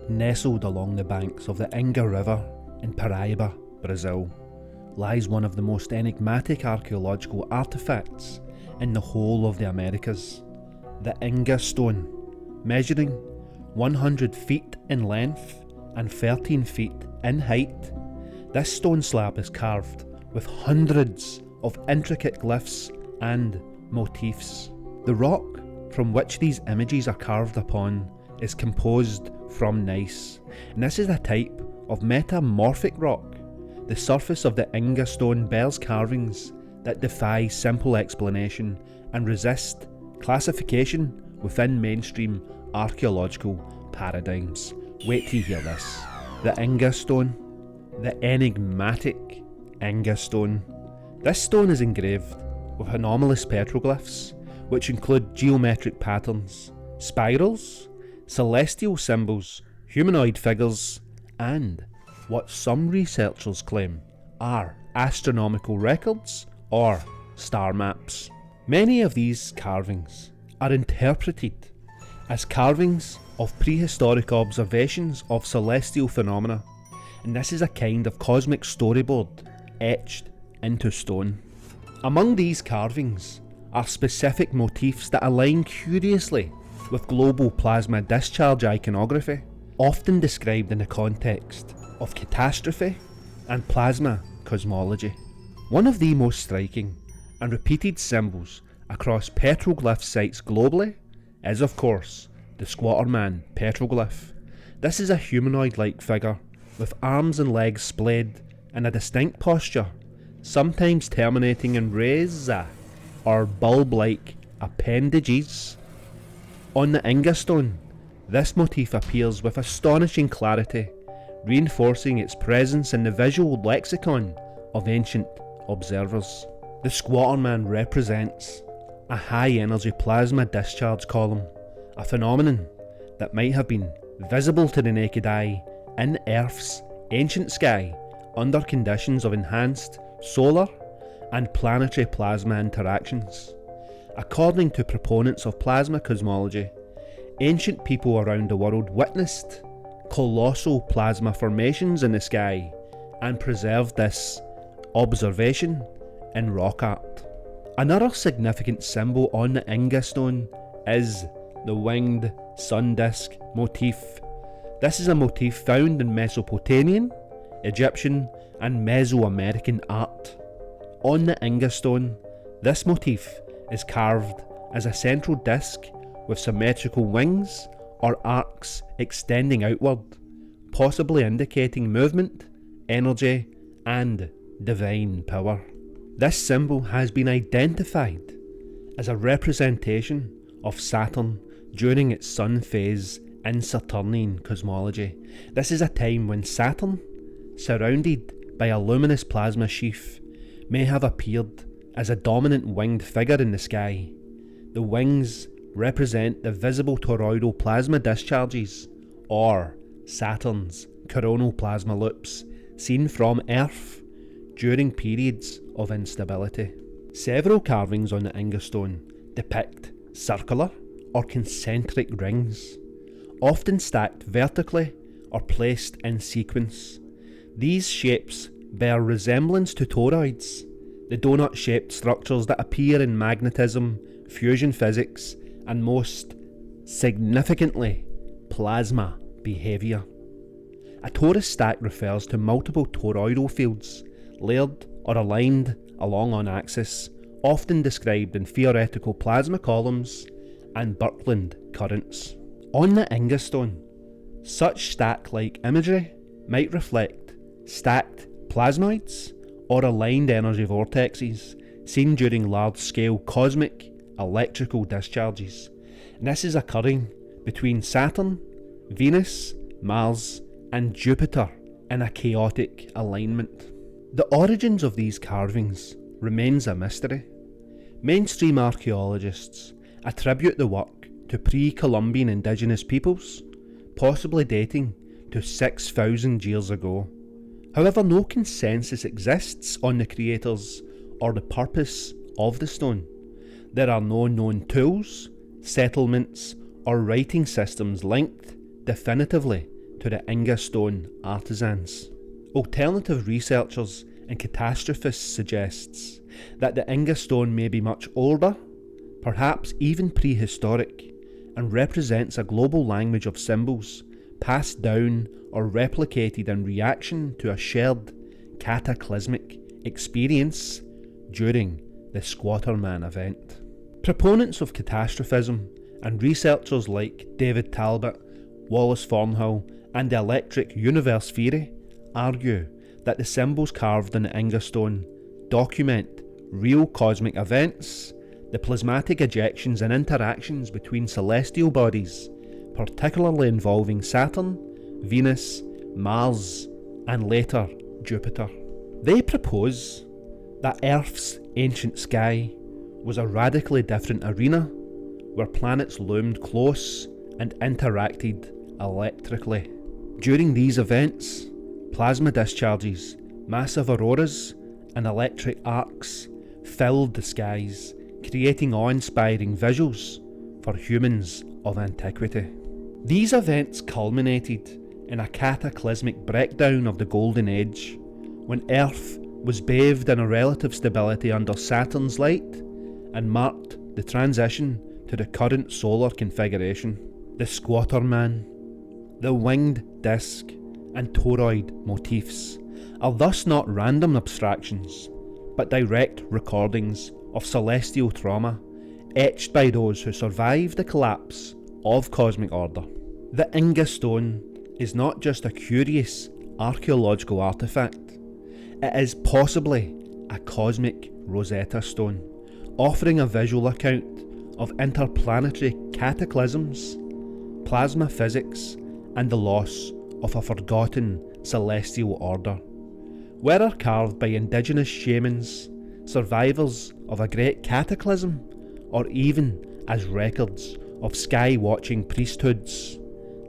Nestled along the banks of the Inga River in Paraíba, Brazil, lies one of the most enigmatic archaeological artifacts in the whole of the Americas, the Inga Stone, measuring 100 feet in length and 13 feet in height. This stone slab is carved with hundreds of intricate glyphs and motifs. The rock from which these images are carved upon is composed from gneiss, and this is a type of metamorphic rock. The surface of the Inga Stone bears carvings that defy simple explanation and resist classification within mainstream archaeological paradigms. Wait till you hear this. The Inga Stone, the enigmatic Inga Stone. This stone is engraved with anomalous petroglyphs, which include geometric patterns, spirals, celestial symbols, humanoid figures, and what some researchers claim are astronomical records or star maps. Many of these carvings are interpreted as carvings of prehistoric observations of celestial phenomena, and this is a kind of cosmic storyboard etched into stone. Among these carvings are specific motifs that align curiously with global plasma discharge iconography, often described in the context of catastrophe and plasma cosmology. One of the most striking and repeated symbols across petroglyph sites globally is, of course, the Squatter Man petroglyph. This is a humanoid-like figure with arms and legs splayed in a distinct posture, sometimes terminating in rays or bulb-like appendages. On the Inga Stone, this motif appears with astonishing clarity, reinforcing its presence in the visual lexicon of ancient observers. The Squatter Man represents a high-energy plasma discharge column, a phenomenon that might have been visible to the naked eye in Earth's ancient sky under conditions of enhanced solar and planetary plasma interactions. According to proponents of plasma cosmology, ancient people around the world witnessed colossal plasma formations in the sky and preserved this observation in rock art. Another significant symbol on the Inga Stone is the winged sun disk motif. This is a motif found in Mesopotamian, Egyptian and Mesoamerican art. On the Inga Stone, this motif is carved as a central disc with symmetrical wings or arcs extending outward, possibly indicating movement, energy and divine power. This symbol has been identified as a representation of Saturn during its sun phase in Saturnian cosmology. This is a time when Saturn, surrounded by a luminous plasma sheath, may have appeared as a dominant winged figure in the sky. The wings represent the visible toroidal plasma discharges, or Saturn's coronal plasma loops, seen from Earth during periods of instability. Several carvings on the Inga Stone depict circular or concentric rings, often stacked vertically or placed in sequence. These shapes bear resemblance to toroids, the donut-shaped structures that appear in magnetism, fusion physics, and most significantly, plasma behaviour. A torus stack refers to multiple toroidal fields, layered or aligned along an axis, often described in theoretical plasma columns and Birkeland currents. On the Inga Stone, such stack-like imagery might reflect stacked plasmoids or aligned energy vortexes seen during large-scale cosmic electrical discharges. And this is occurring between Saturn, Venus, Mars and Jupiter in a chaotic alignment. The origins of these carvings remains a mystery. Mainstream archaeologists attribute the work to pre-Columbian indigenous peoples, possibly dating to 6,000 years ago. However, no consensus exists on the creators or the purpose of the stone. There are no known tools, settlements or writing systems linked definitively to the Inga Stone artisans. Alternative researchers and catastrophists suggests that the Inga Stone may be much older, perhaps even prehistoric, and represents a global language of symbols passed down or replicated in reaction to a shared cataclysmic experience during the Squatter Man event. Proponents of catastrophism and researchers like David Talbot, Wallace Thornhill and the electric universe theory argue that the symbols carved in the Inga Stone document real cosmic events, the plasmatic ejections and interactions between celestial bodies, particularly involving Saturn, Venus, Mars and later Jupiter. They propose that Earth's ancient sky was a radically different arena where planets loomed close and interacted electrically. During these events, plasma discharges, massive auroras and electric arcs filled the skies, creating awe-inspiring visuals for humans of antiquity. These events culminated in a cataclysmic breakdown of the Golden Age, when Earth was bathed in a relative stability under Saturn's light and marked the transition to the current solar configuration. The Squatter Man, the winged disc and toroid motifs are thus not random abstractions, but direct recordings of celestial trauma etched by those who survived the collapse of cosmic order. The Inga Stone is not just a curious archaeological artefact, it is possibly a cosmic Rosetta Stone, offering a visual account of interplanetary cataclysms, plasma physics and the loss of a forgotten celestial order. Whether carved by indigenous shamans, survivors of a great cataclysm, or even as records of sky-watching priesthoods,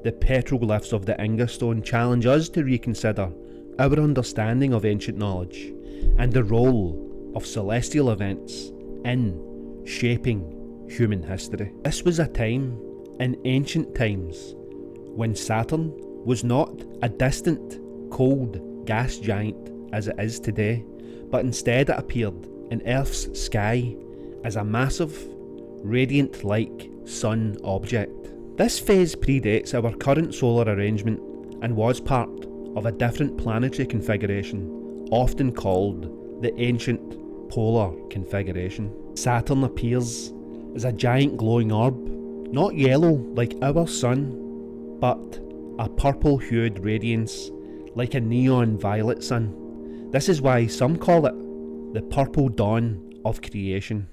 the petroglyphs of the Inga Stone challenge us to reconsider our understanding of ancient knowledge and the role of celestial events in shaping human history. This was a time in ancient times when Saturn was not a distant, cold gas giant as it is today, but instead it appeared in Earth's sky as a massive, radiant-like sun object. This phase predates our current solar arrangement and was part of a different planetary configuration, often called the ancient polar configuration. Saturn appears as a giant glowing orb, not yellow like our sun, but a purple-hued radiance like a neon violet sun. This is why some call it the purple dawn of creation.